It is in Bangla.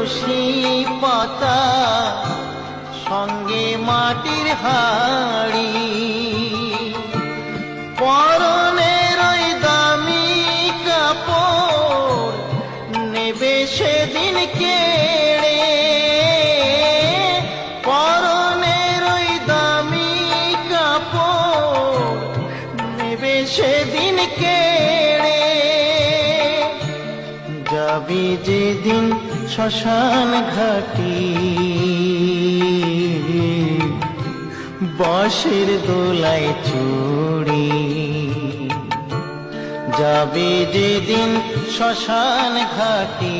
তুলসী পাতা সঙ্গে মাটির হাড়ি, পরনের ওই দামি কাপড় নেবে সেদিন কেড়ে, পরনের ওই দামি কাপড় নেবে সেদিন কেড়ে। যাবি যেদিন শ্মশান ঘাটি, বাঁশের দোলায় চড়ি, যাবি যেদিন শ্মশান ঘাটি।